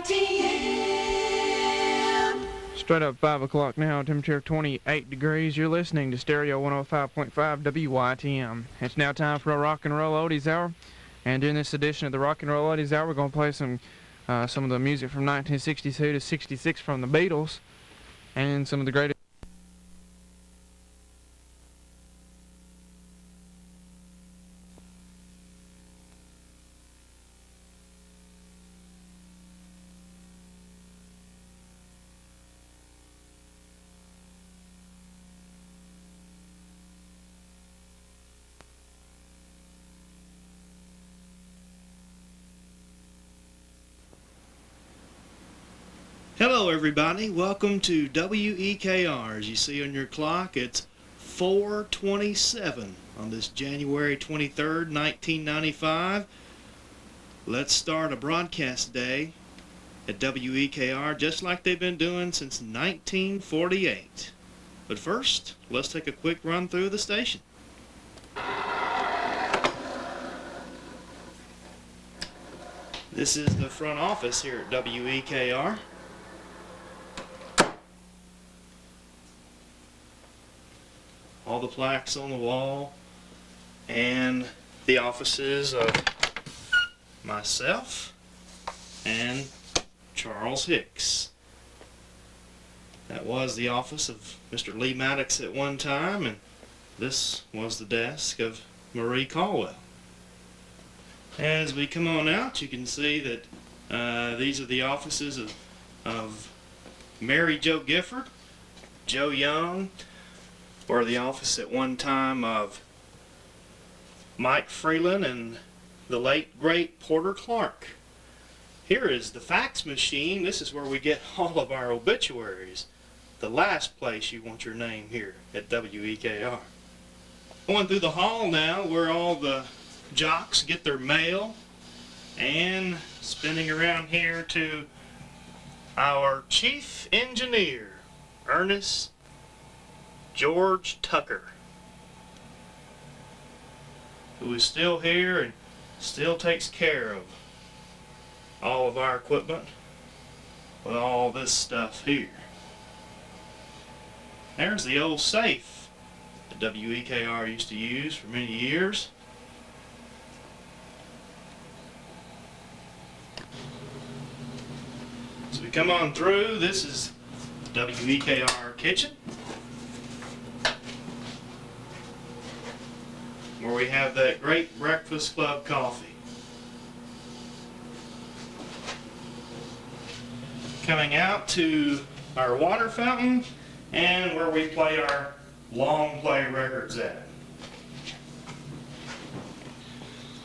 WYTM. Straight up 5 o'clock now, temperature 28 degrees. You're listening to Stereo 105.5 WYTM. It's now time for a Rock and Roll Oldies Hour. And in this edition of the Rock and Roll Oldies Hour, we're going to play some of the music from 1962 to 66 from the Beatles. And some of the greatest. Hello everybody, welcome to WEKR. As you see on your clock, it's 4:27 on this January 23rd, 1995. Let's start a broadcast day at WEKR just like they've been doing since 1948. But first, let's take a quick run through the station. This is the front office here at WEKR. All the plaques on the wall, and the offices of myself and Charles Hicks. That was the office of Mr. Lee Maddox at one time, and this was the desk of Marie Caldwell. As we come on out, you can see that these are the offices of Mary Jo Gifford, Joe Young, or the office at one time of Mike Freeland and the late great Porter Clark. Here is the fax machine. This is where we get all of our obituaries. The last place you want your name here at WEKR. Going through the hall now where all the jocks get their mail, and spinning around here to our chief engineer, Ernest George Tucker, who is still here and still takes care of all of our equipment with all this stuff here. There's the old safe that WEKR used to use for many years. So we come on through. This is WEKR kitchen, where we have that great Breakfast Club coffee. Coming out to our water fountain, and where we play our long play records at.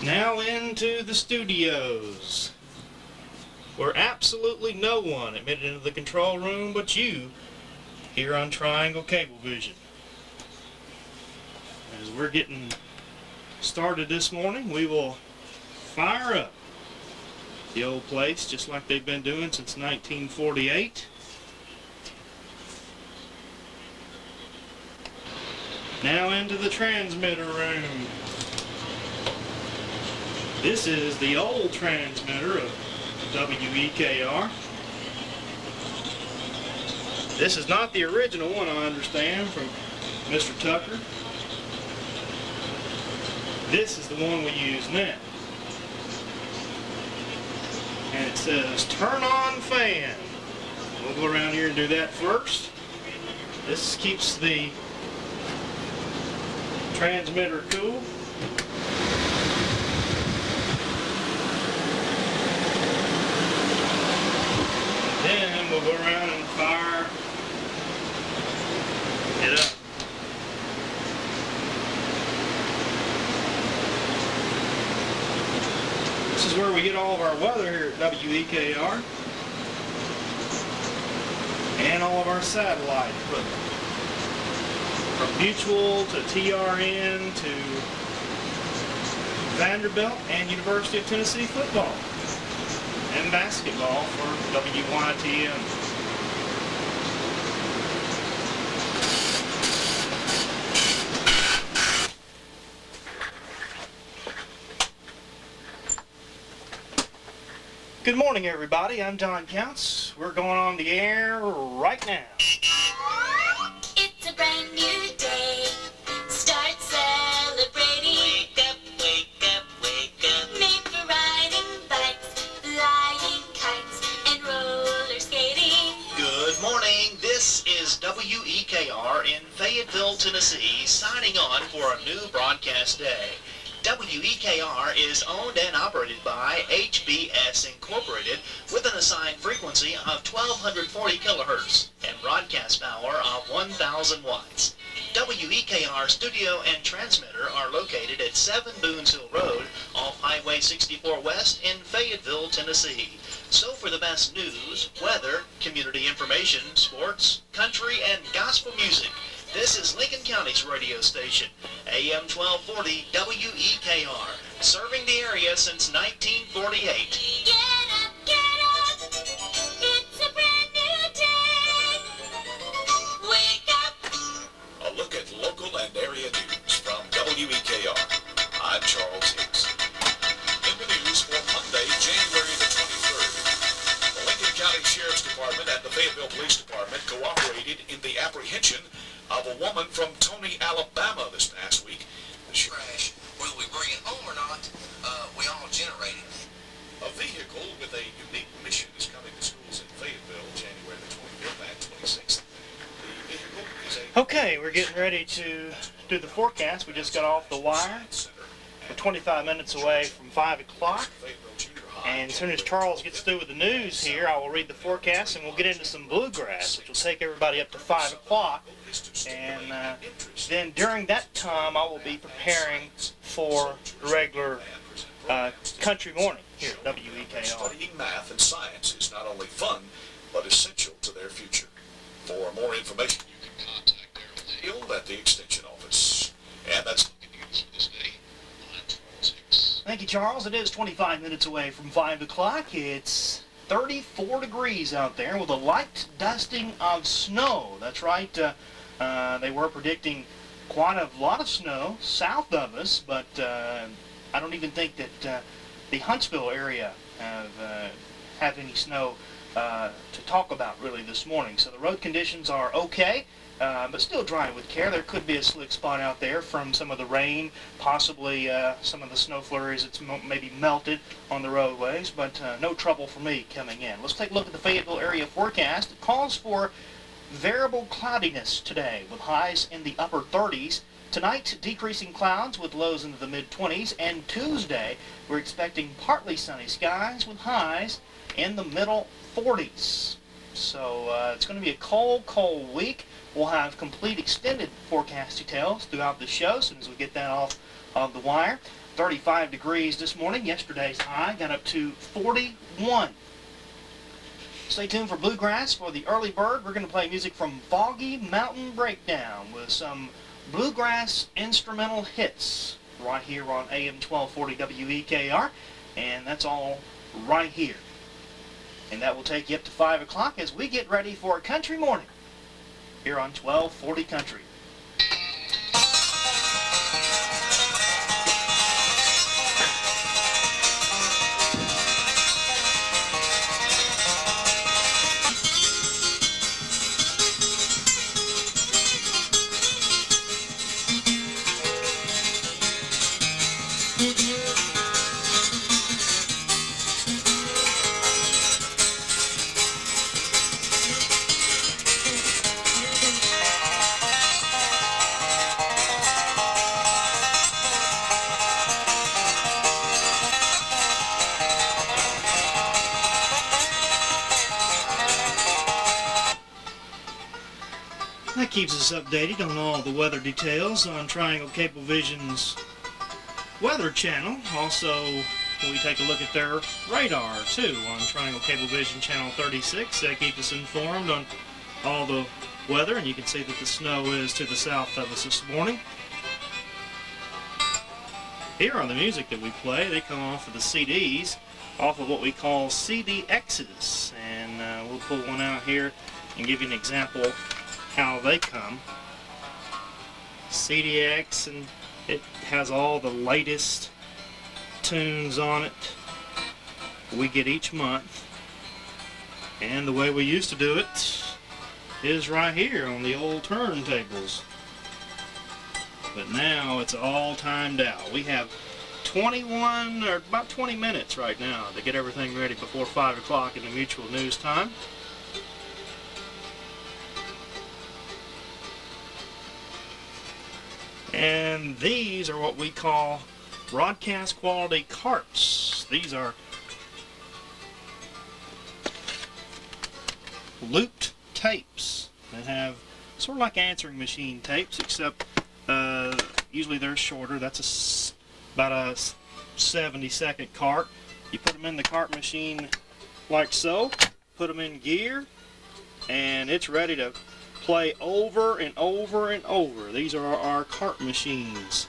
Now into the studios, where absolutely no one admitted into the control room but you here on Triangle Cablevision. As we're getting started this morning, we will fire up the old place just like they've been doing since 1948. Now into the transmitter room. This is the old transmitter of WEKR. This is not the original one, I understand, from Mr. Tucker. This is the one we use now. And it says, turn on fan. We'll go around here and do that first. This keeps the transmitter cool. Then we'll go around and fire it up. This is where we get all of our weather here at WEKR, and all of our satellite equipment, from Mutual to TRN to Vanderbilt and University of Tennessee football and basketball for WYTM. Good morning, everybody. I'm Don Counts. We're going on the air right now. It's a brand new day. Start celebrating. Wake up, wake up, wake up. Made for riding bikes, flying kites, and roller skating. Good morning. This is WEKR in Fayetteville, Tennessee, signing on for a new broadcast day. WEKR is owned and operated by HBS Incorporated with an assigned frequency of 1240 kilohertz and broadcast power of 1000 watts. WEKR studio and transmitter are located at 7 Boones Hill Road off Highway 64 West in Fayetteville, Tennessee. So for the best news, weather, community information, sports, country, and gospel music, this is Lincoln County's radio station, AM 1240 WEKR, serving the area since 1948. Get up, get up. It's a brand new day. Wake up. A look at local and area news from WEKR. I'm Charles Hicks. In the news for Monday, January the 23rd, the Lincoln County Sheriff's Department and the Fayetteville Police Department cooperated in the apprehension of a woman from Tony, Alabama this past week. Trash, whether we bring it home or not, we all generate it. A vehicle with a unique mission is coming to schools in Fayetteville, January the 25th and 26th. The vehicle is a... Okay, we're getting ready to do the forecast. We just got off the wire. We're 25 minutes away from 5 o'clock. And as soon as Charles gets through with the news here, I will read the forecast and we'll get into some bluegrass, which will take everybody up to 5 o'clock. And then during that time, I will be preparing for the regular country morning here at WEKR. Studying math and science is not only fun, but essential to their future. For more information, you can contact Darrell Dale at the Extension Office. And that's the news for this day. I'm Charles Hicks. Thank you, Charles. It is 25 minutes away from 5 o'clock. It's 34 degrees out there with a light dusting of snow. That's right. They were predicting quite a lot of snow south of us, but I don't even think that the Huntsville area have any snow to talk about really this morning. So the road conditions are okay, but still dry with care. There could be a slick spot out there from some of the rain, possibly some of the snow flurries that's maybe melted on the roadways, but no trouble for me coming in. Let's take a look at the Fayetteville area forecast. It calls for variable cloudiness today with highs in the upper 30s. Tonight, decreasing clouds with lows into the mid-20s. And Tuesday, we're expecting partly sunny skies with highs in the middle 40s. So it's going to be a cold, cold week. We'll have complete extended forecast details throughout the show as soon as we get that off of the wire. 35 degrees this morning. Yesterday's high got up to 41. Stay tuned for Bluegrass. For the early bird, we're going to play music from Foggy Mountain Breakdown with some bluegrass instrumental hits right here on AM 1240 WEKR. And that's all right here. And that will take you up to 5 o'clock as we get ready for a country morning here on 1240 Country. That keeps us updated on all the weather details on Triangle Cablevision's Weather Channel. Also, we take a look at their radar, too, on Triangle Cablevision Channel 36. They keep us informed on all the weather, and you can see that the snow is to the south of us this morning. Here are the music that we play. They come off of the CDs, off of what we call CDXs, and we'll pull one out here and give you an example how they come. CDX, and it has all the latest tunes on it. we get each month. And the way we used to do it is right here on the old turntables. But now it's all timed out. We have 21 or about 20 minutes right now to get everything ready before 5 o'clock in the mutual news time. And these are what we call broadcast quality carts. These are looped tapes that have sort of like answering machine tapes, except usually they're shorter. That's about a 70-second cart. You put them in the cart machine like so, put them in gear, and it's ready to play over and over and over. These are our cart machines.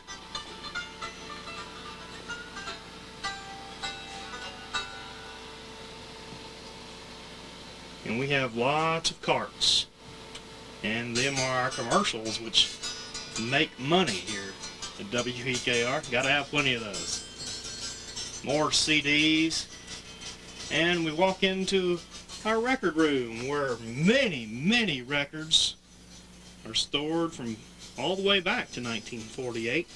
And we have lots of carts, and them are our commercials, which make money here at WEKR. Gotta have plenty of those. More CDs, and we walk into our record room where many records are stored from all the way back to 1948.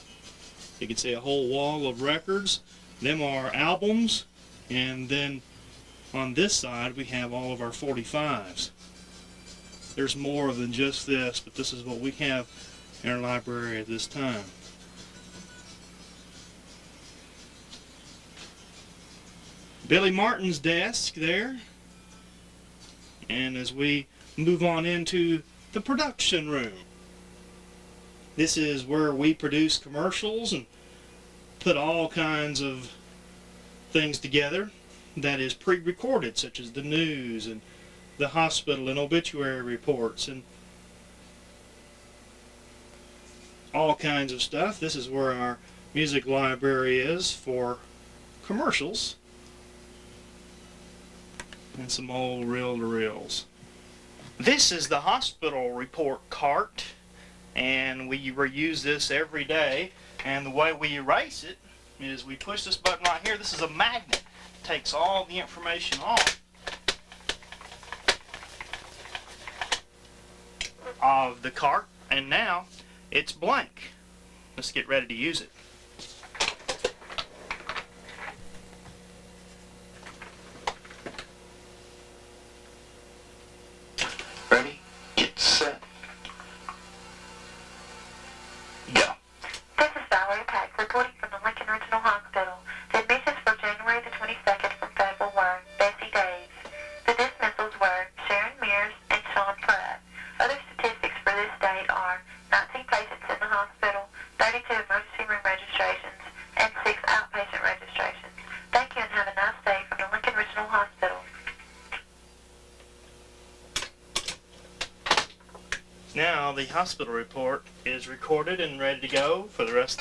You can see a whole wall of records. Them are albums, and then on this side we have all of our 45s. There's more than just this, but this is what we have in our library at this time. Billy Martin's desk there. And as we move on into the production room, this is where we produce commercials and put all kinds of things together that is pre-recorded, such as the news and the hospital and obituary reports and all kinds of stuff. This is where our music library is for commercials and some old reel-to-reels. This is the hospital report cart, and we reuse this every day, and the way we erase it is we push this button right here. This is a magnet. It takes all the information off of the cart, and now it's blank. Let's get ready to use it. Ready, get set, go. This is Valerie Pack reporting from the Lincoln Regional Hospital. The admissions for January the 22nd from Fayetteville were Bessie Days. The dismissals were Sharon Mears and Sean Pratt. Other statistics for this date are 19 patients in the hospital, 32 emergency room registrations, and 6 outpatient registrations. Thank you and have a nice day from the Lincoln Regional Hospital. Now the hospital report is recorded and ready to go for the rest.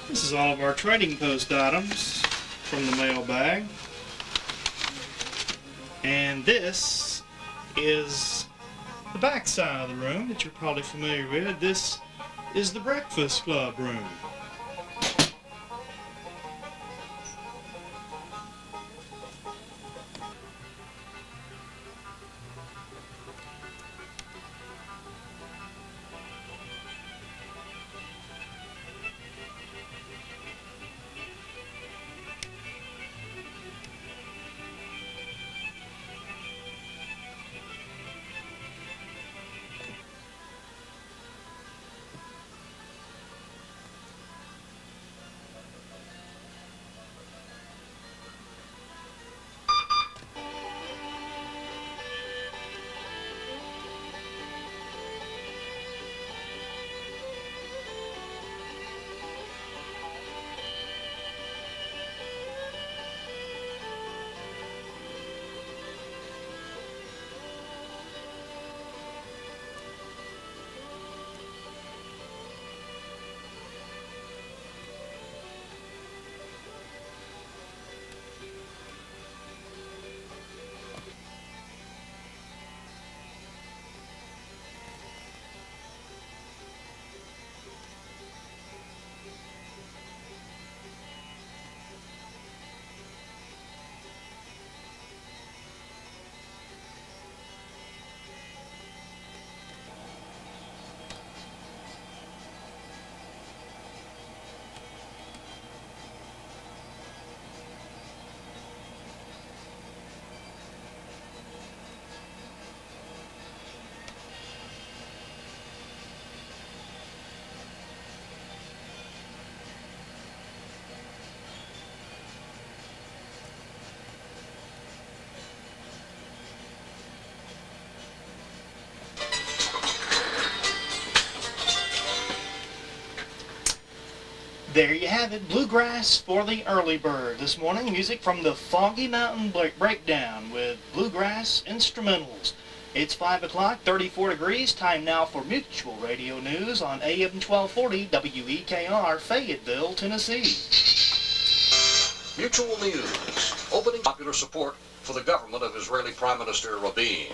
This is all of our trading post items from the mailbag. And this is the back side of the room that you're probably familiar with. This is the Breakfast Club room. There you have it, bluegrass for the early bird. This morning, music from the Foggy Mountain Breakdown with bluegrass instrumentals. It's 5 o'clock, 34 degrees. Time now for Mutual Radio News on AM 1240 WEKR, Fayetteville, Tennessee. Mutual News, opening popular support for the government of Israeli Prime Minister Rabin.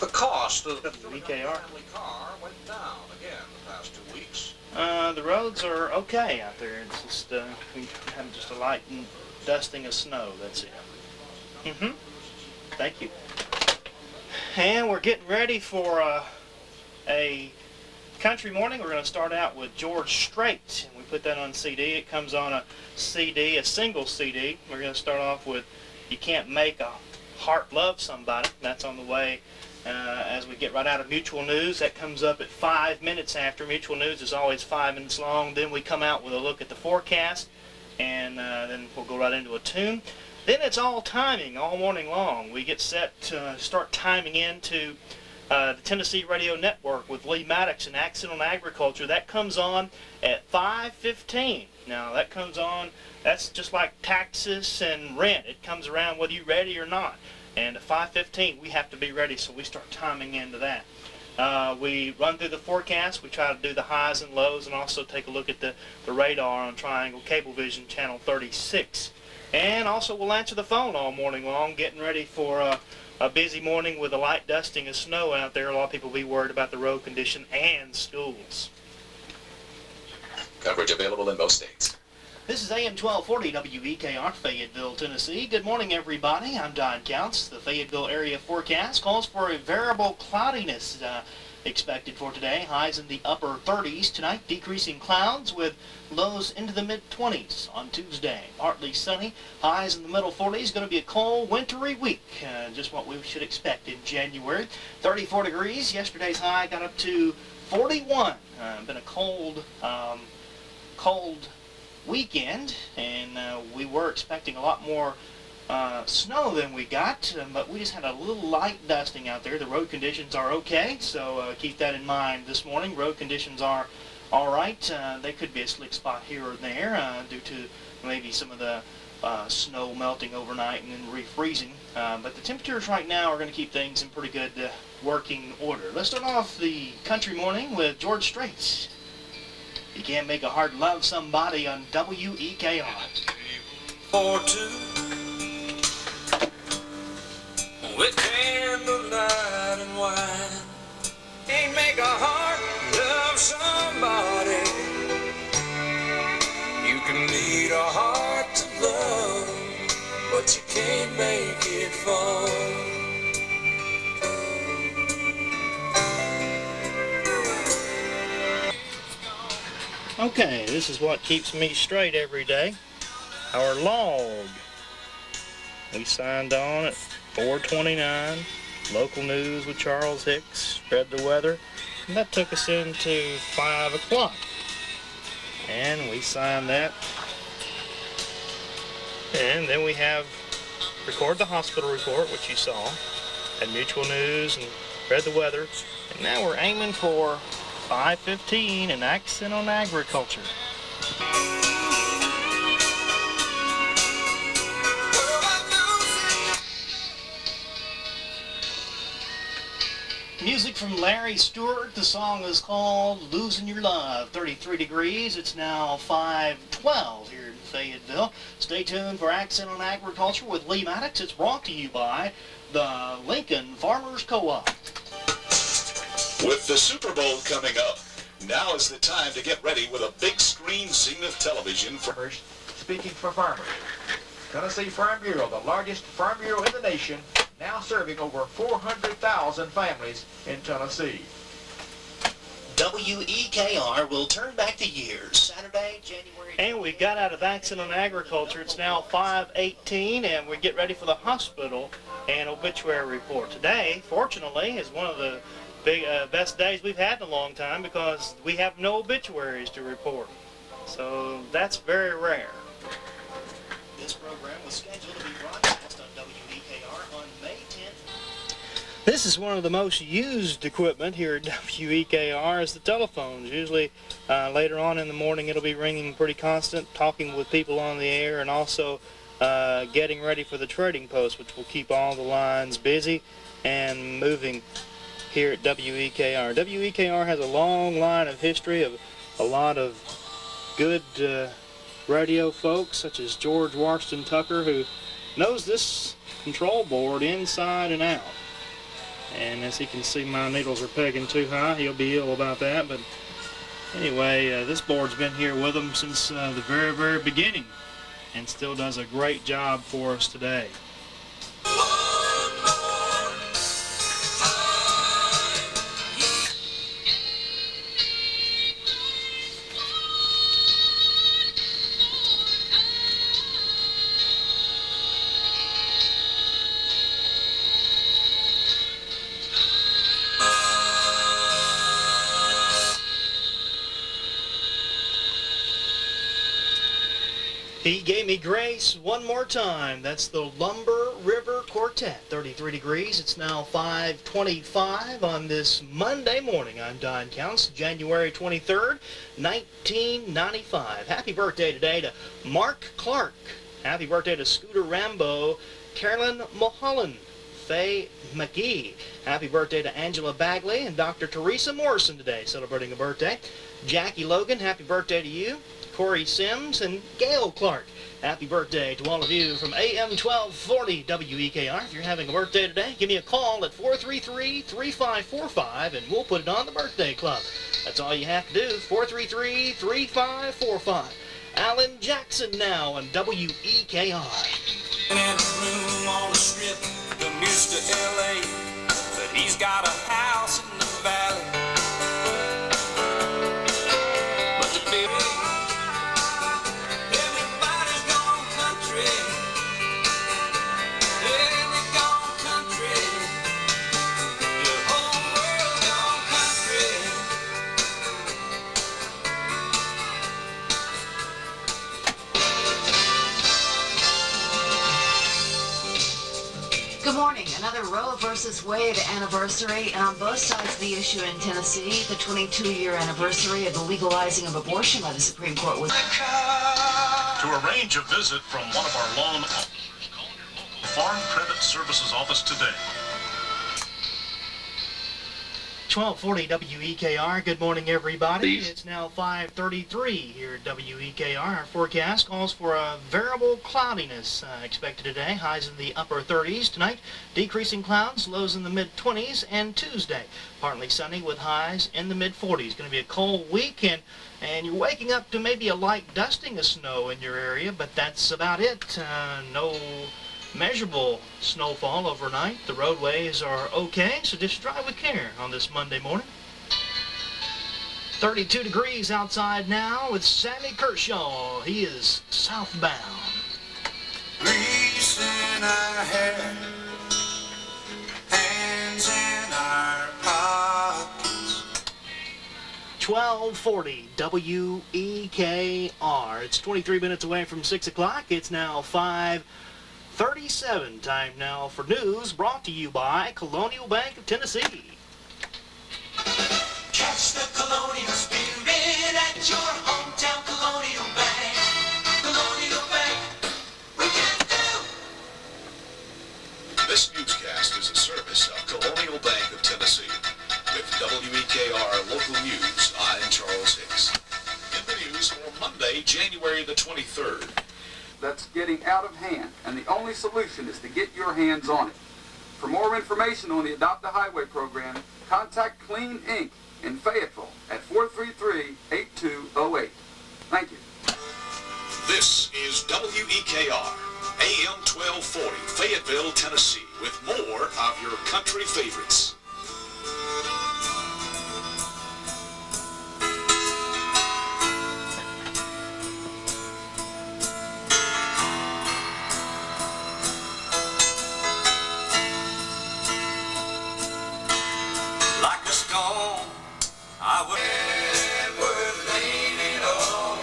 The cost of the WEKR family car went down again the past 2 weeks. The roads are okay out there. It's just we have just a light dusting of snow. That's it. Thank you. And we're getting ready for a country morning. We're going to start out with George Strait, and we put that on CD. It comes on a CD, a single CD. We're going to start off with "You Can't Make a Heart Love Somebody." That's on the way. As we get right out of Mutual News, that comes up at 5 minutes after. Mutual News is always 5 minutes long. Then we come out with a look at the forecast, and then we'll go right into a tune. Then it's all timing all morning long. We get set to start timing into the Tennessee Radio Network with Lee Maddox and Accent on Agriculture. That comes on at 5:15. Now that comes on, that's just like taxes and rent. It comes around whether you're ready or not. And at 5:15, we have to be ready, so we start timing into that. We run through the forecast. We try to do the highs and lows and also take a look at the radar on Triangle Cablevision Channel 36. And also we'll answer the phone all morning long, getting ready for a busy morning with a light dusting of snow out there. A lot of people will be worried about the road condition and schools. Coverage available in most states. This is AM 1240 WEKR, Fayetteville, Tennessee. Good morning, everybody. I'm Don Counts. The Fayetteville area forecast calls for a variable cloudiness expected for today. Highs in the upper 30s tonight, decreasing clouds with lows into the mid-20s on Tuesday. Partly sunny, highs in the middle 40s. Going to be a cold, wintry week. Just what we should expect in January. 34 degrees. Yesterday's high got up to 41. Been a cold weekend, and we were expecting a lot more snow than we got, but we just had a little light dusting out there. The road conditions are okay, so keep that in mind this morning. Road conditions are all right. They could be a slick spot here or there due to maybe some of the snow melting overnight and then refreezing, but the temperatures right now are going to keep things in pretty good working order. Let's start off the country morning with George Strait. You Can't Make a Heart Love Somebody on WEKR. For two, with candlelight and wine, can't make a heart love somebody. You can lead a heart to love, but you can't make it fall. Okay, this is what keeps me straight every day. Our log. We signed on at 4:29. Local news with Charles Hicks. Spread the weather. And that took us into 5 o'clock. And we signed that. And then we have record the hospital report, which you saw. Had Mutual News and spread the weather. And now we're aiming for 5:15 and Accent on Agriculture. Music from Larry Stewart. The song is called Losing Your Love. 33 degrees. It's now 5:12 here in Fayetteville. Stay tuned for Accent on Agriculture with Lee Maddox. It's brought to you by the Lincoln Farmers Co-op. With the Super Bowl coming up, now is the time to get ready with a big screen Zenith television for... Speaking for farmers. Tennessee Farm Bureau, the largest farm bureau in the nation, now serving over 400,000 families in Tennessee. WEKR will turn back the years. Saturday, January... And we got out of Accent on Agriculture. It's now 5:18, and we get ready for the hospital and obituary report. Today, fortunately, is one of the best days we've had in a long time because we have no obituaries to report. So that's very rare. This program was scheduled to be broadcast on WEKR on May 10th. This is one of the most used equipment here at WEKR is the telephones. Usually later on in the morning it'll be ringing pretty constant, talking with people on the air, and also getting ready for the trading post, which will keep all the lines busy and moving here at WEKR. WEKR has a long line of history of a lot of good radio folks, such as George Washington Tucker, who knows this control board inside and out. And as you can see, my needles are pegging too high. He'll be ill about that. But anyway, this board's been here with him since the very, very beginning and still does a great job for us today. He gave me grace one more time. That's the Lumber River Quartet, 33 degrees. It's now 5:25 on this Monday morning. I'm Don Counts, January 23rd, 1995. Happy birthday today to Mark Clark. Happy birthday to Scooter Rambo, Carolyn Mulholland, Faye McGee. Happy birthday to Angela Bagley and Dr. Teresa Morrison today, celebrating a birthday. Jackie Logan, happy birthday to you. Corey Sims and Gail Clark. Happy birthday to all of you from AM 1240 WEKR. If you're having a birthday today, give me a call at 433-3545 and we'll put it on the birthday club. That's all you have to do, 433-3545. Alan Jackson now on WEKR. In a room on the strip, commutes to LA, but he's got a house in the valley. But the big Good morning. Another Roe versus Wade anniversary, and on both sides of the issue in Tennessee, the 22-year anniversary of the legalizing of abortion by the Supreme Court was... To arrange a visit from one of our lawn officers, call your local Farm Credit Services office today. 1240 WEKR. Good morning, everybody. It's now 5:33 here at WEKR. Our forecast calls for a variable cloudiness expected today. Highs in the upper 30s tonight. Decreasing clouds, lows in the mid-20s. And Tuesday, partly sunny with highs in the mid-40s. Going to be a cold weekend, and you're waking up to maybe a light dusting of snow in your area, but that's about it. No measurable snowfall overnight. The roadways are okay, so just drive with care on this Monday morning. 32 degrees outside now with Sammy Kershaw. He is southbound. Grease in our hair, hands in our pockets. 1240 WEKR. It's 23 minutes away from 6 o'clock. It's now 5:37. Time now for news brought to you by Colonial Bank of Tennessee. Catch the colonial spirit at your hometown Colonial Bank. Colonial Bank, we can do. This newscast is a service of Colonial Bank of Tennessee. With WEKR Local News, I'm Charles Hicks. In the news for Monday, January the 23rd. That's getting out of hand, and the only solution is to get your hands on it. For more information on the Adopt a Highway program, contact Clean Inc. in Fayetteville at 433-8208. Thank you. This is WEKR, AM 1240, Fayetteville, Tennessee, with more of your country favorites. Like a stone, I would worth leaning on.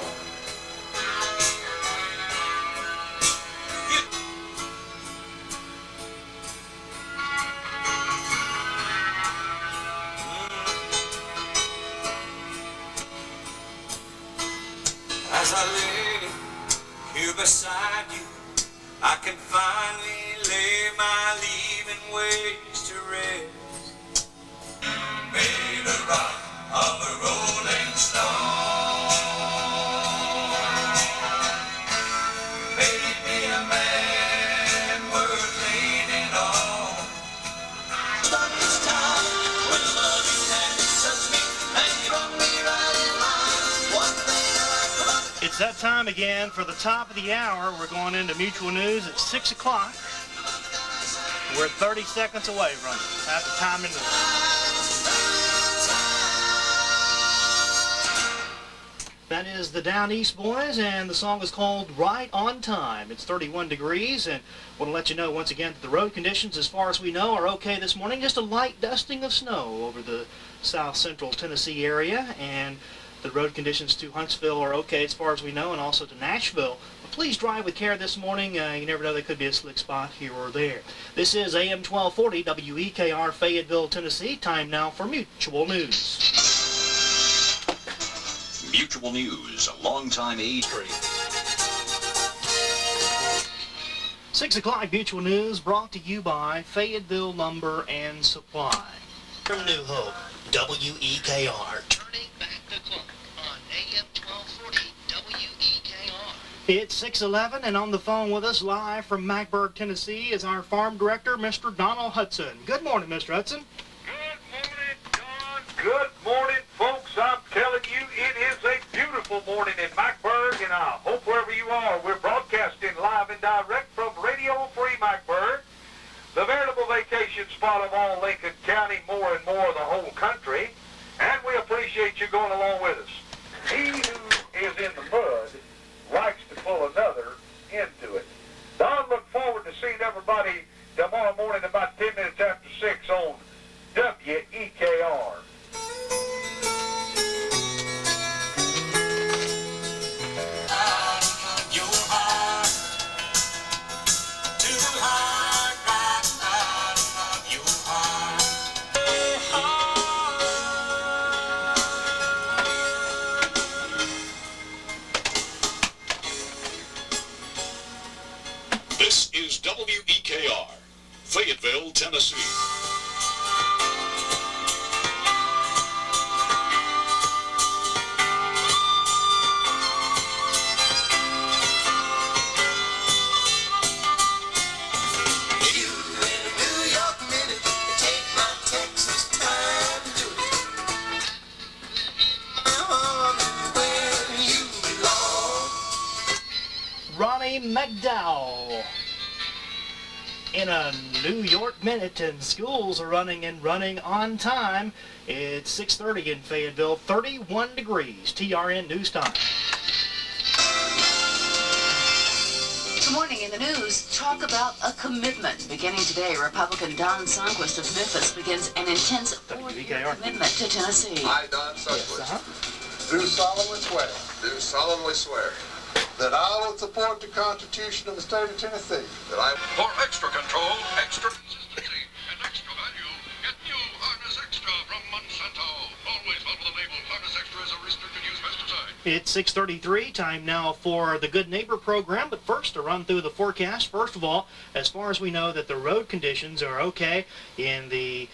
can finally lay my leaving ways to rest. May the rock of a rolling stone made me a man worth leaning on. But this time when loving hand touched me and you brought me right in line. One thing I like about It's that time again for the top of the hour. We're going into mutual news at 6 o'clock. We're 30 seconds away from half the time in the... That is the Down East Boys, and the song is called Right on Time. It's 31 degrees, and want to let you know once again that the road conditions, as far as we know, are okay this morning. Just a light dusting of snow over the south central Tennessee area, and the road conditions to Huntsville are okay as far as we know, and also to Nashville. But please drive with care this morning. You never know, there could be a slick spot here or there. This is AM 1240 WEKR Fayetteville, Tennessee. Time now for Mutual News. Mutual News, a longtime aid tree. 6 o'clock Mutual News brought to you by Fayetteville Lumber and Supply. From New Hope, WEKR. Turning back the clock on AM 1240 WEKR. It's 6:11, and on the phone with us live from Mackburg, Tennessee, is our farm director, Mr. Donald Hudson. Good morning, Mr. Hudson. Good morning, folks. I'm telling you, it is a beautiful morning in Mackburg, and I hope wherever you are, we're broadcasting live and direct from Radio Free Mackburg, the veritable vacation spot of all Lincoln County, more and more the whole country, and we appreciate you going along with us. He who is in the mud likes to pull another into it. Don, look forward to seeing everybody tomorrow morning about 10 minutes after 6 on WEKR. This is WEKR, Fayetteville, Tennessee. McDowell in a New York minute, and schools are running on time. It's 6:30 in Fayetteville, 31 degrees. TRN News Time. Good morning. In the news, talk about a commitment. Beginning today, Republican Don Sundquist of Memphis begins an intense 4-year commitment to Tennessee. I, Don Sundquist, Yes, do solemnly swear Do solemnly swear that I will support the Constitution of the state of Tennessee. that I For extra control, extra consistency, and extra value, get new Harness Extra from Monsanto. Always follow the label. Harness Extra is a restricted use pesticide. It's 6:33, time now for the Good Neighbor program, but first to run through the forecast. First of all, as far as we know that the road conditions are okay in the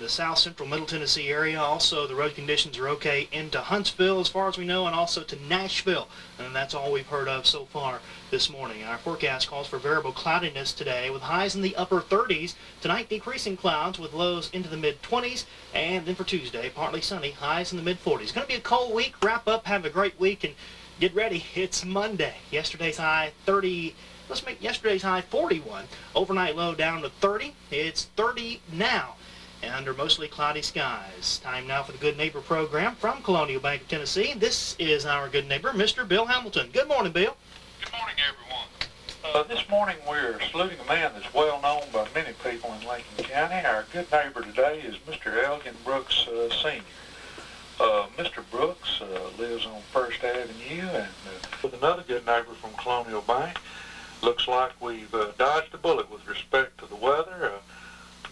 south central middle Tennessee area. Also, the road conditions are okay into Huntsville as far as we know, and also to Nashville, and that's all we've heard of so far this morning. Our forecast calls for variable cloudiness today with highs in the upper 30s. Tonight, decreasing clouds with lows into the mid-20s, and then for Tuesday, partly sunny, highs in the mid-40s. Going to be a cold week. Wrap up, have a great week, and get ready. It's Monday. Yesterday's high 30. Let's make yesterday's high 41. Overnight low down to 30. It's 30 now, and under mostly cloudy skies. Time now for the Good Neighbor program from Colonial Bank of Tennessee. This is our good neighbor, Mr. Bill Hamilton. Good morning, Bill. Good morning, everyone. This morning we're saluting a man that's well known by many people in Lincoln County. Our good neighbor today is Mr. Elgin Brooks Sr. Mr. Brooks lives on First Avenue, and with another good neighbor from Colonial Bank. Looks like we've dodged a bullet with respect to the weather.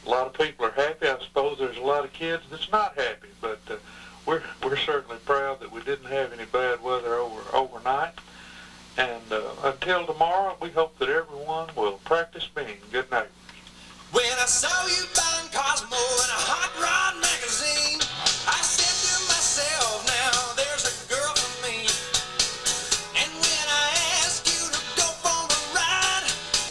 A lot of people are happy. I suppose there's a lot of kids that's not happy, but we're certainly proud that we didn't have any bad weather overnight. And until tomorrow, we hope that everyone will practice being good neighbors. When I saw you buying Cosmo in a hot rod magazine, I said to myself, now there's a girl for me. And when I asked you to go for a ride,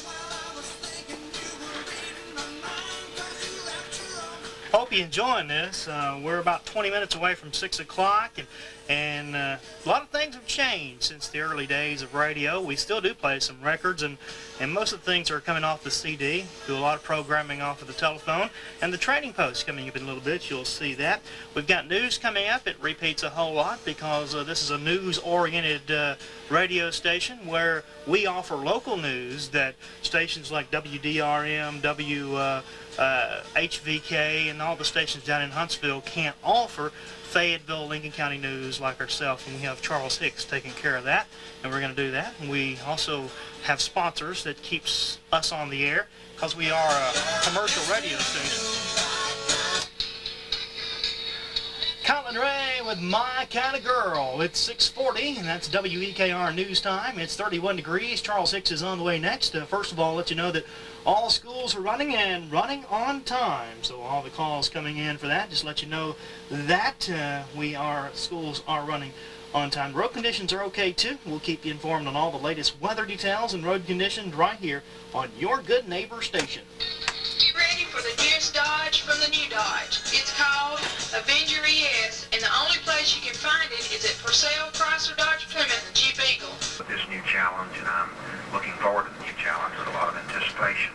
well, I was thinking you were reading my mind, 'cause you left your own. Hope you're enjoying this. We're about 20 minutes away from 6 o'clock, and a lot of things have changed since the early days of radio. We still do play some records, and most of the things are coming off the CD. Do a lot of programming off of the telephone, and the Trading Post coming up in a little bit. You'll see that. We've got news coming up. It repeats a whole lot because this is a news-oriented radio station where we offer local news that stations like WDRM, HVK, and all the stations down in Huntsville can't offer. Fayetteville, Lincoln County news like ourselves, and we have Charles Hicks taking care of that, and we're going to do that. And we also have sponsors that keeps us on the air because we are a commercial radio station. Colin Ray with My Kind of Girl. It's 6:40, and that's WEKR News Time. It's 31 degrees. Charles Hicks is on the way next. First of all, let you know that all schools are running and running on time. So all the calls coming in for that, just let you know that schools are running on time. Road conditions are okay too. We'll keep you informed on all the latest weather details and road conditions right here on your good neighbor station. Get ready for the newest Dodge from the new Dodge. It's called Avenger ES, and the only place you can find it is at Purcell, Chrysler, Dodge, Plymouth, Jeep Eagle. With this new challenge, and I'm looking forward to the new challenge with a lot of anticipation.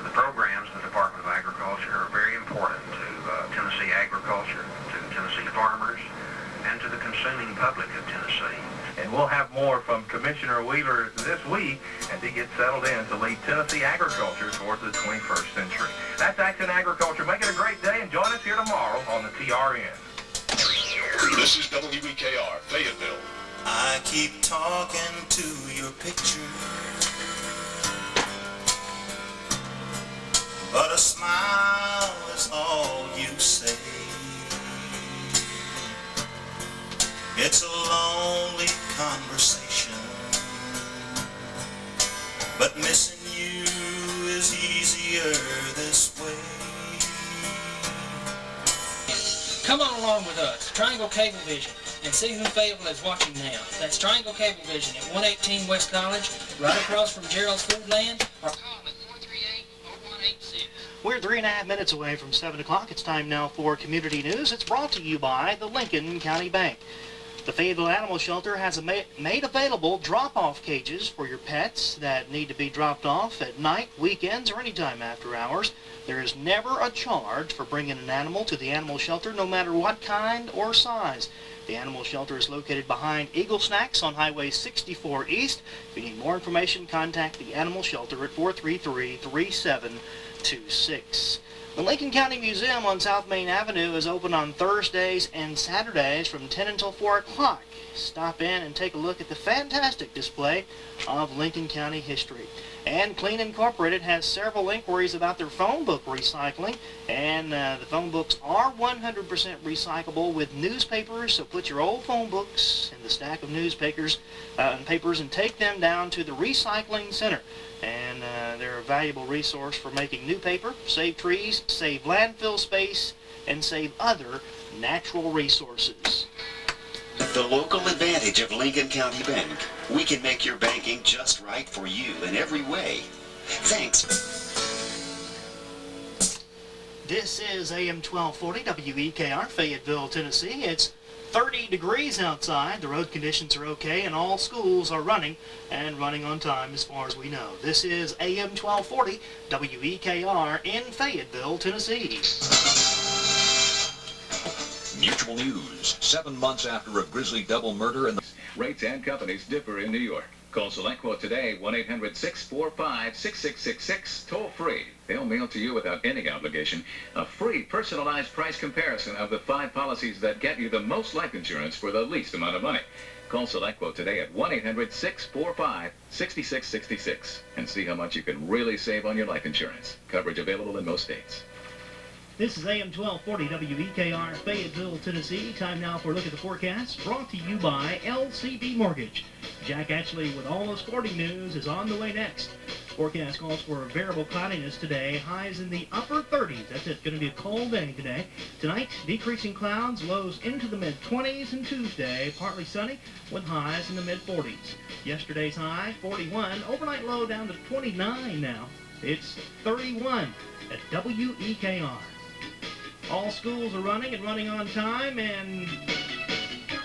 The programs in the Department of Agriculture are very important to Tennessee agriculture, to Tennessee farmers, and to the consuming public of Tennessee. And we'll have more from Commissioner Wheeler this week as he gets settled in to lead Tennessee agriculture towards the 21st century. That's Action Agriculture. Make it a great day and join us here tomorrow on the TRN. This is WEKR, Fayetteville. I keep talking to your picture, but a smile is all you say. It's a lonely conversation, but missing you is easier this way. Come on along with us, Triangle Cable Vision, and see who Fayetteville is watching now. That's Triangle Cable Vision at 118 West College, right across from Gerald's Foodland, or call them at 438-0186. We're 3.5 minutes away from 7 o'clock. It's time now for Community News. It's brought to you by the Lincoln County Bank. The Fayetteville Animal Shelter has made available drop-off cages for your pets that need to be dropped off at night, weekends, or anytime after hours. There is never a charge for bringing an animal to the animal shelter, no matter what kind or size. The animal shelter is located behind Eagle Snacks on Highway 64 East. If you need more information, contact the animal shelter at 433-3726. The Lincoln County Museum on South Main Avenue is open on Thursdays and Saturdays from 10 until 4 o'clock. Stop in and take a look at the fantastic display of Lincoln County history. And Clean Incorporated has several inquiries about their phone book recycling, and the phone books are 100% recyclable with newspapers, so put your old phone books in the stack of newspapers and papers and take them down to the recycling center. And they're a valuable resource for making new paper, save trees, save landfill space, and save other natural resources. The local advantage of Lincoln County Bank. We can make your banking just right for you in every way. Thanks. This is AM 1240 WEKR, Fayetteville, Tennessee. It's 30 degrees outside. The road conditions are okay, and all schools are running and running on time as far as we know. This is AM 1240 WEKR in Fayetteville, Tennessee. Mutual News. 7 months after a grisly double murder in the... Rates and companies differ in New York. Call SelectQuote today, 1-800-645-6666, toll free. They'll mail to you without any obligation a free personalized price comparison of the 5 policies that get you the most life insurance for the least amount of money. Call SelectQuote today at 1-800-645-6666 and see how much you can really save on your life insurance. Coverage available in most states. This is AM 1240 WEKR, Fayetteville, Tennessee. Time now for a look at the forecast, brought to you by LCB Mortgage. Jack Ashley with all the sporting news is on the way next. Forecast calls for variable cloudiness today, highs in the upper 30s. That's it, going to be a cold day today. Tonight, decreasing clouds, lows into the mid-20s, and Tuesday, partly sunny with highs in the mid-40s. Yesterday's high, 41, overnight low down to 29 now. It's 31 at WEKR. All schools are running and running on time, and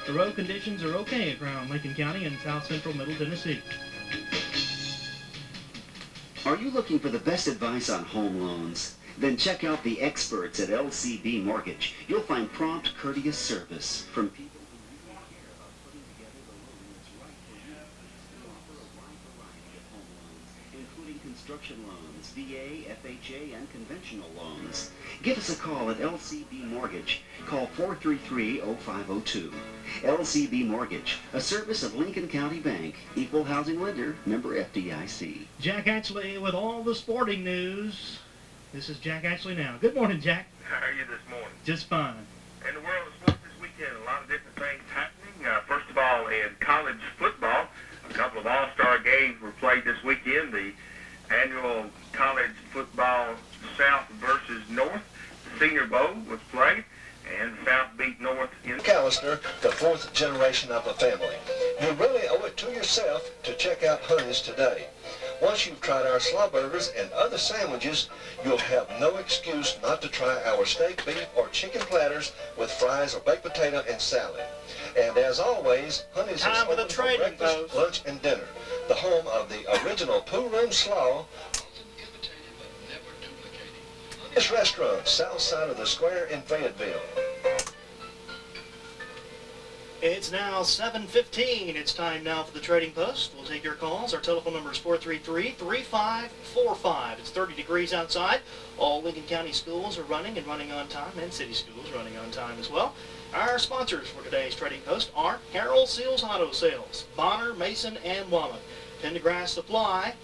the road conditions are okay around Lincoln County and South Central Middle Tennessee. Are you looking for the best advice on home loans? Then check out the experts at LCB Mortgage. You'll find prompt, courteous service from people who really care about putting together the loan that's right for you. We offer a wide variety of home loans, including construction loans, VA, FHA, and conventional loans. Give us a call at LCB Mortgage. Call 433-0502. LCB Mortgage, a service of Lincoln County Bank, equal housing lender, member FDIC. Jack Ashley with all the sporting news. This is Jack Ashley now. Good morning, Jack. How are you this morning? Just fine. In the world of sports this weekend, a lot of different things happening. First of all, in college football, a couple of all-star games were played this weekend. The annual college football South versus North Senior Bowl was played, and South beat North in McAllister, the fourth generation of a family. You really owe it to yourself to check out Honey's today. Once you've tried our slaw burgers and other sandwiches, you'll have no excuse not to try our steak, beef, or chicken platters with fries or baked potato and salad. And as always, Honey's is open for breakfast, lunch, and dinner. The home of the original Pool Room Slaw. This restaurant, south side of the square in Fayetteville. It's now 7:15. It's time now for the Trading Post. We'll take your calls. Our telephone number is 433-3545. It's 30 degrees outside. All Lincoln County schools are running and running on time, and city schools running on time as well. Our sponsors for today's Trading Post are Harold Seals Auto Sales, Bonner, Mason, and Womack, Pendergrass Supply,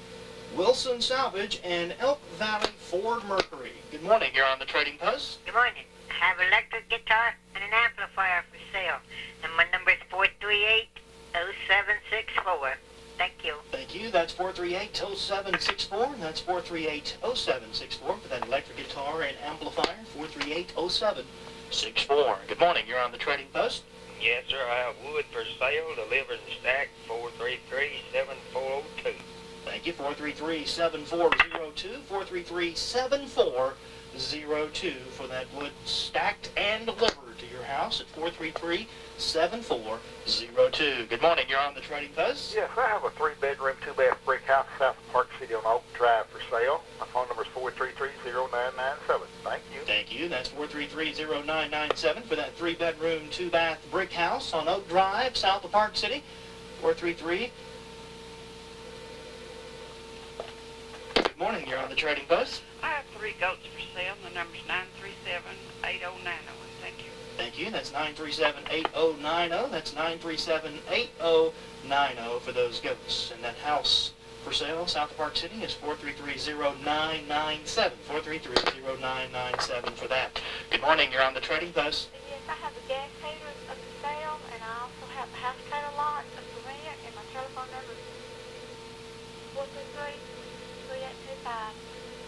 Wilson Salvage, and Elk Valley Ford Mercury. Good morning. You're on the Trading Post. Good morning. I have an electric guitar and an amplifier for sale. And my number is 438-0764. Thank you. Thank you. That's 438-0764, and that's 438-0764 for that electric guitar and amplifier, 438-0764. Good morning. You're on the Trading Post. Yes, sir. I have wood for sale, delivered and stacked, 433-7402. Thank you. 433-7402, 433-7402 for that wood stacked and delivered to your house at 433-7402. Good morning. You're on the Trading Post. Yes, I have a 3-bedroom, 2-bath brick house south of Park City on Oak Drive for sale. My phone number is 433-0997. Thank you. Thank you. That's 433-0997 for that 3-bedroom, 2-bath brick house on Oak Drive south of Park City. 433. Good morning. You're on the Trading Post. I have 3 goats for sale. The number's 937-8090. Thank you. Thank you. That's 937-8090. That's 937-8090 for those goats. And that house for sale south of Park City is 433-0997. 433-0997 for that. Good morning. You're on the Trading Post. Yes, I have a gas heater for sale, and I also have a house trailer lot for rent, and my telephone number is 433-3825.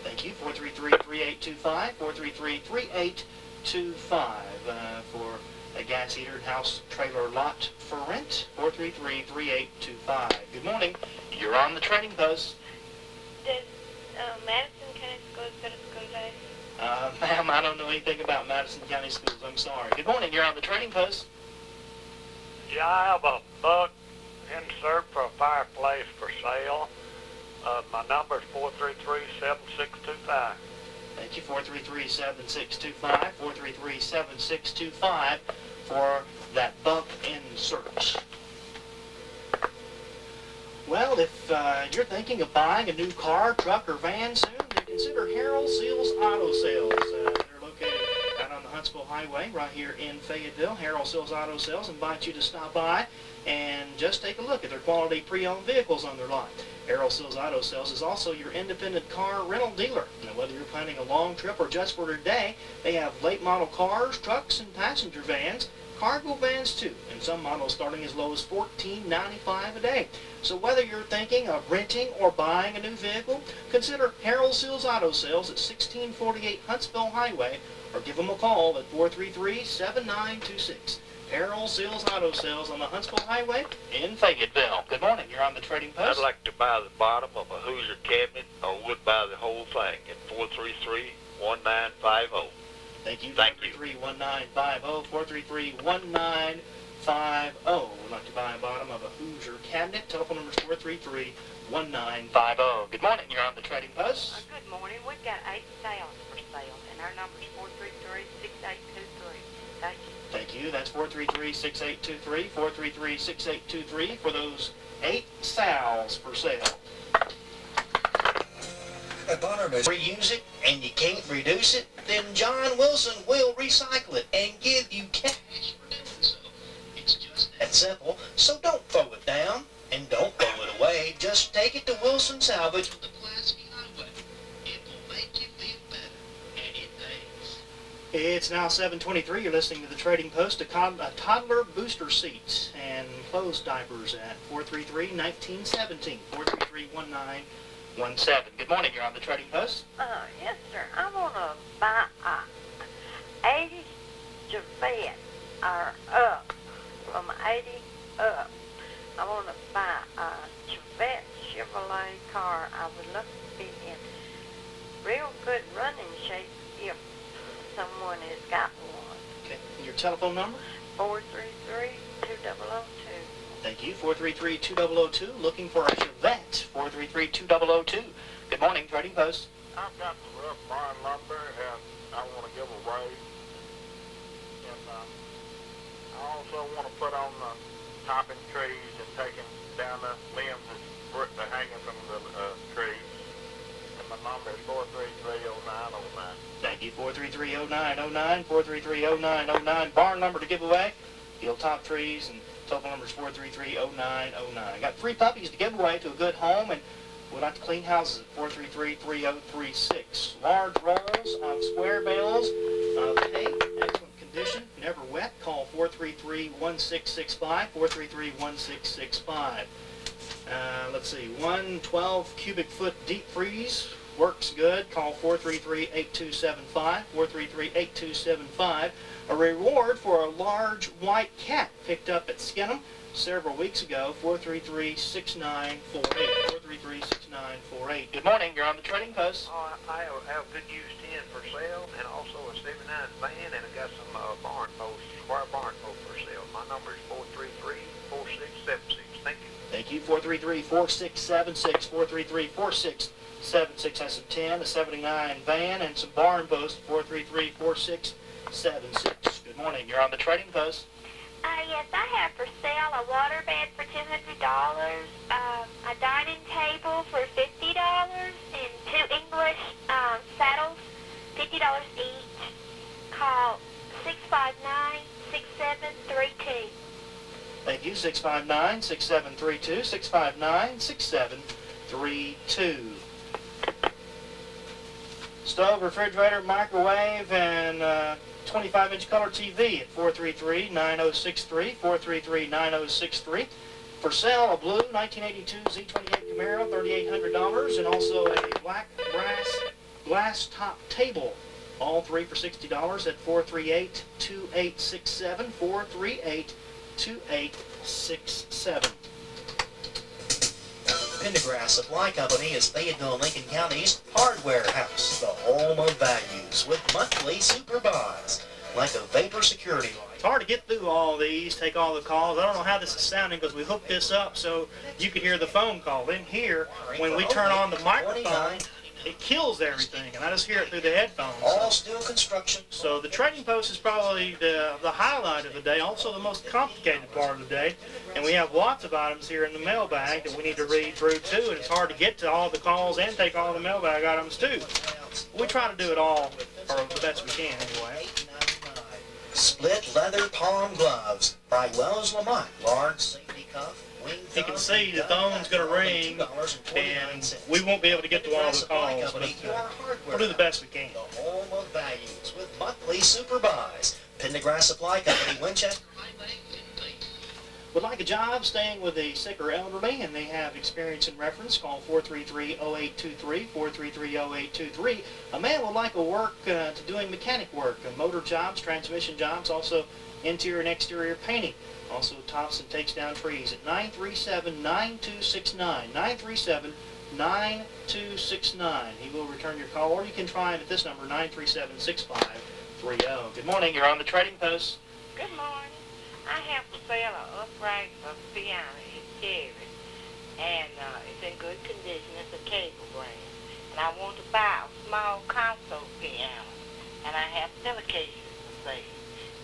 Thank you. 433-3825. 433-3825 for a gas heater and house trailer lot for rent. 433-3825. Good morning. You're on the Trading Post. Does Madison County Schools go to school today? Ma'am, I don't know anything about Madison County Schools. I'm sorry. Good morning. You're on the Trading Post. Yeah, I have a buck insert for a fireplace for sale. My number is 433-7625. Thank you. 433-7625. 433-7625 for that buck insert. Well, if you're thinking of buying a new car, truck, or van soon, then consider Harold Seals Auto Sales. They're located out on the Huntsville Highway right here in Fayetteville. Harold Seals Auto Sales invite you to stop by and just take a look at their quality pre-owned vehicles on their lot. Harold Sills Auto Sales is also your independent car rental dealer. Now, whether you're planning a long trip or just for today, they have late model cars, trucks, and passenger vans, cargo vans too, and some models starting as low as $14.95 a day. So whether you're thinking of renting or buying a new vehicle, consider Harold Sills Auto Sales at 1648 Huntsville Highway, or give them a call at 433-7926. Harold Sills Auto Sales on the Huntsville Highway in Fayetteville. Good morning. You're on the Trading Post. I'd like to buy the bottom of a Hoosier cabinet, or would buy the whole thing at 433-1950. Thank you. 433-1950. 433-1950. Would like to buy a bottom of a Hoosier cabinet. Telephone number is 433-1950. Good morning. You're on the Trading Post. Good morning. We've got 8 sales for sale, and our number is 433-6823. Thank you. Thank you. That's 433-6823. 433-6823 for those 8 sows for sale. Reuse it and you can't reduce it, then John Wilson will recycle it and give you cash for doing so. It's just that simple. So don't throw it down and don't throw it away. Just take it to Wilson Salvage with the Pulaski Highway. It will make you feel better, and it pays. It's now 7:23. You're listening to the Trading Post. A toddler booster seat and clothes diapers at 433-1917. 433-1917. Good morning. You're on the Trading Post. Yes, sir. I want to buy a 80 Chevette, or up, from 80 up. I want to buy a Chevette Chevrolet car. I would love to be in real good running shape if someone has got one. Okay. Your telephone number? 433-2002. Thank you. 433-2002. Looking for a Chevette. 433-2002. Good morning, Trading Post. I've got some rough barn lumber, and I want to give away. And I also want to put on the topping trees and taking down the limbs that are hanging from the trees. And my number is 433-0909. Thank you. 433-0909. 433-0909. Barn number to give away. Hilltop trees, and telephone number is 433-0909. Got 3 puppies to give away to a good home, and we'd like to clean houses at 433-3036. Large rolls of square bales of hay, excellent condition, never wet. Call 433-1665. 433-1665. Let's see, 112 cubic foot deep freeze works good. Call 433-8275. 433-8275. A reward for a large white cat picked up at Skinham several weeks ago. 433-6948. 433-6948. Good morning. You're on the Trading Post. I have good used tin for sale, and also a 79 van, and I got some barn posts, square barn posts for sale. My number is 433-4676. Thank you. Thank you. 433-4676. 433-4676 has some tin, a 79 van, and some barn posts. 433-4676. Good morning. You're on the Trading Post. Yes, I have for sale a waterbed for $200, a dining table for $50, and 2 English saddles, $50 each. Call 659-6732. Thank you. 659-6732. 659-6732. Stove, refrigerator, microwave, and 25-inch color TV at 433-9063. 433-9063. For sale, a blue 1982 Z28 Camaro, $3,800, and also a black glass top table. All 3 for $60 at 438-2867. 438-2867. Pendergrass Supply Company is Fayetteville and Lincoln County's hardware house, the home of values, with monthly super buys, like a vapor security light. It's hard to get through all these, take all the calls. I don't know how this is sounding because we hooked this up so you could hear the phone call. Then here, when we turn on the microphone, it kills everything, and I just hear it through the headphones. All steel construction. So the Trading Post is probably the highlight of the day, also the most complicated part of the day. And we have lots of items here in the mailbag that we need to read through too, and it's hard to get to all the calls and take all the mailbag items too. We try to do it all, or the best we can anyway. Split leather palm gloves by Wells Lamont. Large safety cuff, You can see the phone's going to ring, and we won't be able to get to all the calls, but we'll do the best we can. The home of values with monthly super buys. Pendergrass Supply Company, Winchester. Would like a job staying with a sick or elderly, and they have experience and reference, call 433-0823, 433-0823. A man would like a work to doing mechanic work, motor jobs, transmission jobs, also interior and exterior painting. Also tops and takes down trees at 937-9269, 937-9269. He will return your call, or you can try him at this number, 937-6530. Good morning, you're on the Trading Post. Good morning. I have for sale an upright piano. It's cherry, and it's in good condition. It's a cable brand. And I want to buy a small console piano, and I have pillowcases for sale.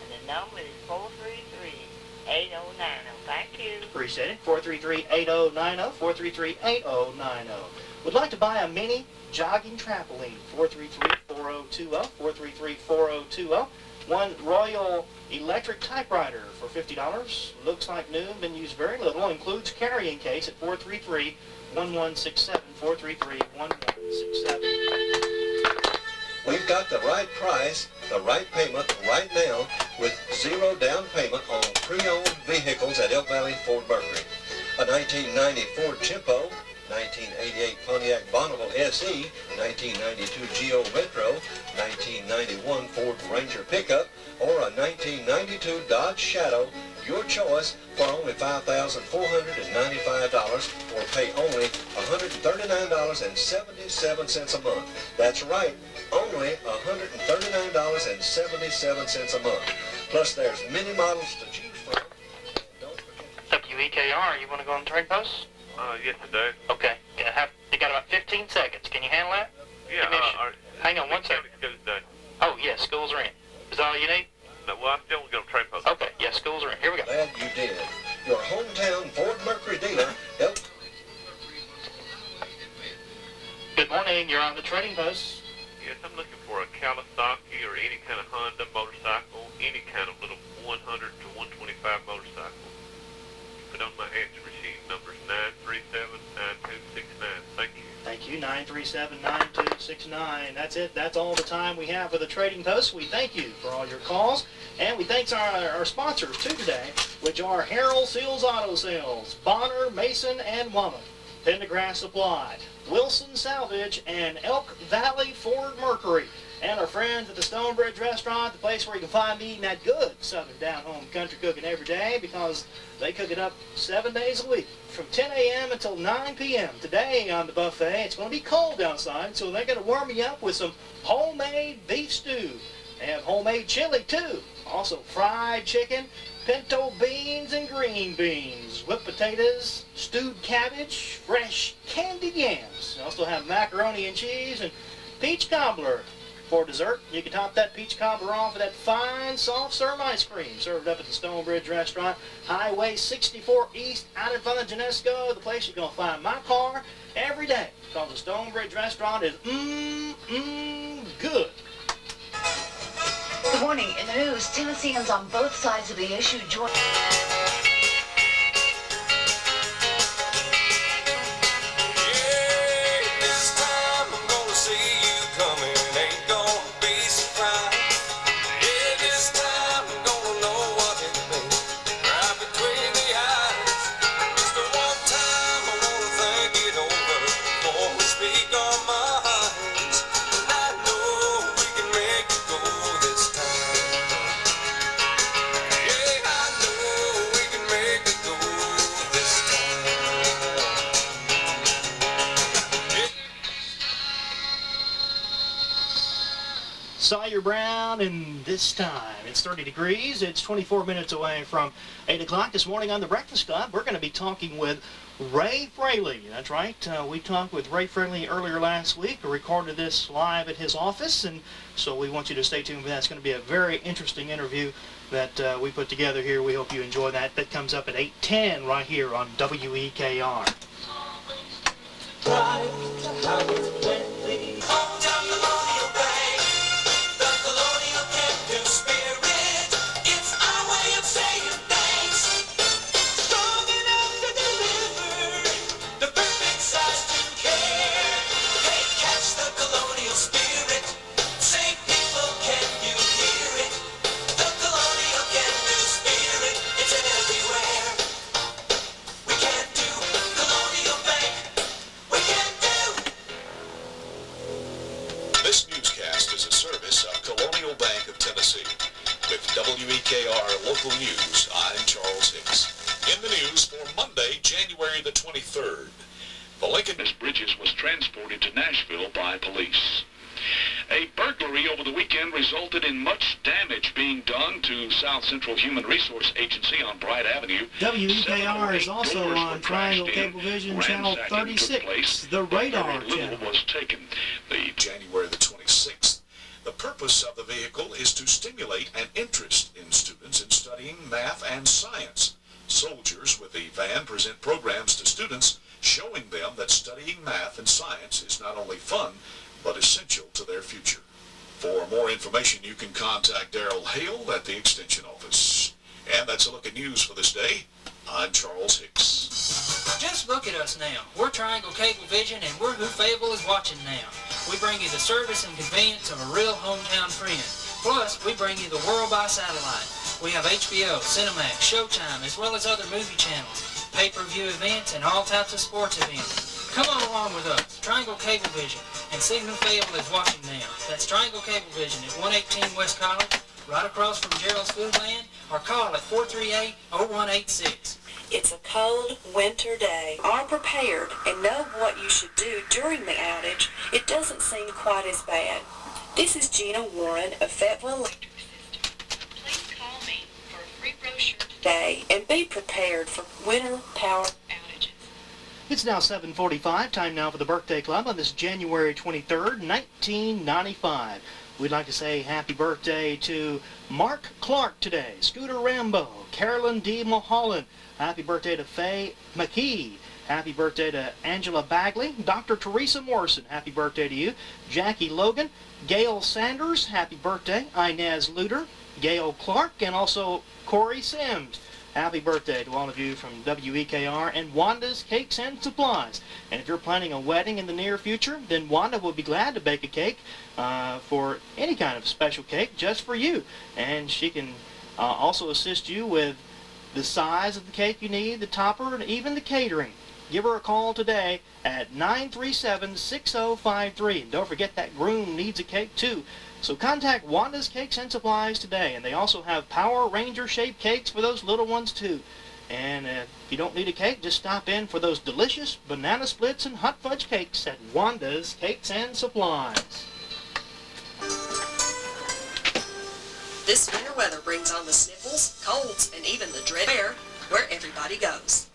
And the number is 433-8090. Thank you. Appreciate it. 433-8090, 433-8090. Would like to buy a mini jogging trampoline, 433-4020, 433-4020. One Royal electric typewriter for $50. Looks like new, been used very little. Includes carrying case at 433-1167, 433-1167. We've got the right price, the right payment right now with zero down payment on pre-owned vehicles at Elk Valley Ford Mercury. A 1990 Ford Tempo, 1988 Pontiac Bonneville SE, 1992 Geo Metro, 1991 Ford Ranger pickup, or a 1992 Dodge Shadow, your choice for only $5,495, or pay only $139.77 a month. That's right, only $139.77 a month. Plus there's many models to choose from. WEKR, you want to go on the Trade Post? Yes, I do. Okay. You got about 15 seconds. Can you handle that? Yeah, hang on one second. Oh, yeah, schools are in. Is that all you need? No, well, I still want to go to Trade Post. Okay, yeah, schools are in. Here we go. Glad you did. Your hometown Ford Mercury dealer. Good morning. You're on the Trading Post. Yes, I'm looking for a Kawasaki or any kind of Honda motorcycle, any kind of little 100 to 125 motorcycle. Put on my answer machine, numbers 937-9269. Thank you. Thank you, 937-9269. That's it. That's all the time we have for the Trading Post. We thank you for all your calls, and we thank our sponsors, too, today, which are Harold Seals Auto Sales, Bonner, Mason, and Womack, Pendergrass Supply, Wilson Salvage, and Elk Valley Ford Mercury. And our friends at the Stonebridge Restaurant, the place where you can find me eating that good Southern down-home country cooking every day, because they cook it up 7 days a week from 10 a.m. until 9 p.m. Today on the buffet, it's going to be cold outside, so they're going to warm you up with some homemade beef stew. They have homemade chili, too. Also fried chicken, pinto beans, and green beans, whipped potatoes, stewed cabbage, fresh candied yams. They also have macaroni and cheese and peach cobbler. For dessert, you can top that peach cobbler off with that fine, soft-serve ice cream served up at the Stonebridge Restaurant, Highway 64 East, out in front of Genesco, the place you're going to find my car every day, because the Stonebridge Restaurant is good. Good morning. In the news, Tennesseans on both sides of the issue join. Sawyer Brown, and this time it's 30 degrees. It's 24 minutes away from 8 o'clock this morning on the Breakfast Club. We're going to be talking with Ray Fraley. That's right. We talked with Ray Fraley earlier last week. We recorded this live at his office, and so we want you to stay tuned for that. It's going to be a very interesting interview that we put together here. We hope you enjoy that. That comes up at 8:10 right here on WEKR. newscast is a service of Colonial Bank of Tennessee. With WEKR Local News, I'm Charles Hicks. In the news for Monday, January the 23rd, the Lincoln Bridges was transported to Nashville by police. A burglary over the weekend resulted in much damage being done to South Central Human Resource Agency on Bright Avenue. WEKR is also on Triangle Cablevision Channel 36, the radar channel. Was taken. The January the 26th. The purpose of the vehicle is to stimulate an interest in students in studying math and science. Soldiers with the van present programs to students showing them that studying math and science is not only fun, but essential to their future. For more information, you can contact Darrell Hale at the Extension Office. And that's a look at news for this day. I'm Charles Hicks. Just look at us now. We're Triangle Cablevision, and we're who Fayetteville is watching now. We bring you the service and convenience of a real hometown friend. Plus, we bring you the world by satellite. We have HBO, Cinemax, Showtime, as well as other movie channels, pay-per-view events, and all types of sports events. Come on along with us, Triangle Cablevision, and see who Fayetteville is watching now. That's Triangle Cablevision at 118 West College, right across from Gerald's Foodland, or call at 438-0186. It's a cold winter day. Are prepared and know what you should do during the outage. It doesn't seem quite as bad. This is Gina Warren of Fayetteville Electric System. Please call me for a free brochure today and be prepared for winter power outages. It's now 7:45, time now for the Birthday Club on this January 23rd, 1995. We'd like to say happy birthday to Mark Clark today, Scooter Rambo, Carolyn D. Mulholland. Happy birthday to Faye McKee. Happy birthday to Angela Bagley. Dr. Teresa Morrison, happy birthday to you. Jackie Logan, Gail Sanders, happy birthday. Inez Luter, Gail Clark, and also Corey Sims. Happy birthday to all of you from WEKR and Wanda's Cakes and Supplies. And if you're planning a wedding in the near future, then Wanda will be glad to bake a cake for any kind of special cake just for you. And she can also assist you with the size of the cake you need, the topper, and even the catering. Give her a call today at 937-6053. And don't forget that groom needs a cake too. So contact Wanda's Cakes and Supplies today. And they also have Power Ranger-shaped cakes for those little ones too. And if you don't need a cake, just stop in for those delicious banana splits and hot fudge cakes at Wanda's Cakes and Supplies. This winter weather brings on the sniffles, colds, and even the dread air where everybody goes.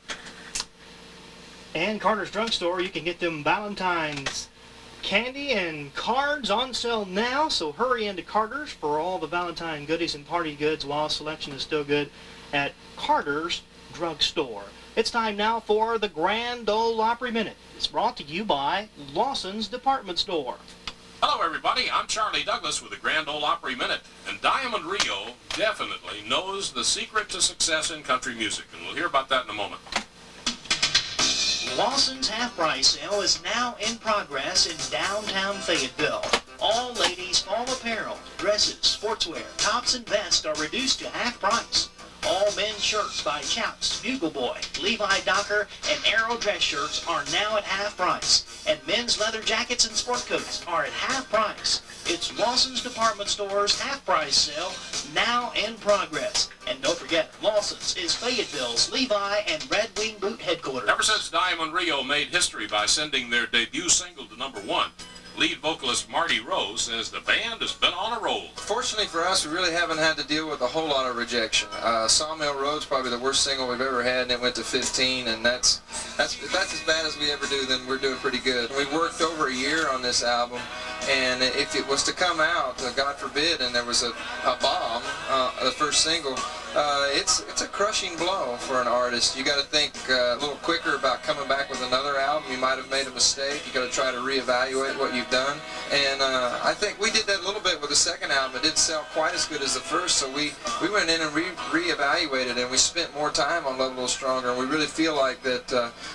And Carter's Drugstore, you can get them Valentine's candy and cards on sale now, so hurry into Carter's for all the Valentine goodies and party goods while selection is still good at Carter's Drugstore. It's time now for the Grand Ole Opry Minute. It's brought to you by Lawson's Department Store. Hello everybody, I'm Charlie Douglas with the Grand Ole Opry Minute, and Diamond Rio definitely knows the secret to success in country music, and we'll hear about that in a moment. Lawson's half-price sale is now in progress in downtown Fayetteville. All ladies' fall apparel, dresses, sportswear, tops, and vests are reduced to half price. All men's shirts by Chouts, Bugle Boy, Levi Docker, and Arrow dress shirts are now at half price. And men's leather jackets and sport coats are at half price. It's Lawson's Department Store's half-price sale now in progress. And don't forget, Lawson's is Fayetteville's Levi and Red Wing Boot headquarters. Ever since Diamond Rio made history by sending their debut single to #1, lead vocalist Marty Rose says the band has been on a roll. Fortunately for us, we really haven't had to deal with a whole lot of rejection. Sawmill Road's probably the worst single we've ever had, and it went to 15, and that's as bad as we ever do, then we're doing pretty good. We worked over a year on this album, and if it was to come out, God forbid, and there was a bomb, the first single, it's a crushing blow for an artist. You got to think a little quicker about coming back with another album. You might have made a mistake. You got to try to reevaluate what you've done. And I think we did that a little bit with the second album. It didn't sell quite as good as the first, so we went in and reevaluated, and we spent more time on Love a Little Stronger. And we really feel like that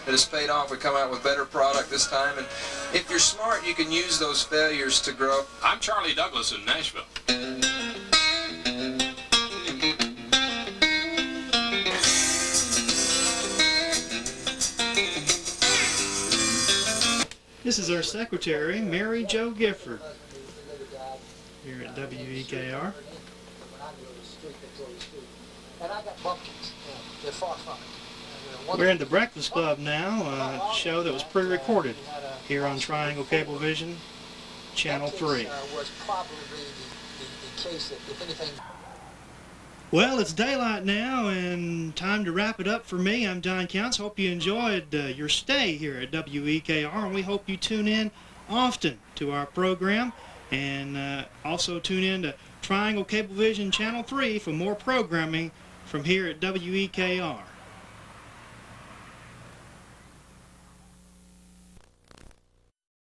it has paid off. We come out with better product this time, and if you're smart, you can use those failures to grow. I'm Charlie Douglas in Nashville. This is our secretary, Mary Jo Gifford. here at WEKR. We're in the Breakfast Club now, a show that was pre-recorded here on Triangle Cablevision, Channel 3. Well, it's daylight now and time to wrap it up for me. I'm Don Counts. Hope you enjoyed your stay here at WEKR, and we hope you tune in often to our program, and also tune in to Triangle Cablevision Channel 3 for more programming from here at WEKR.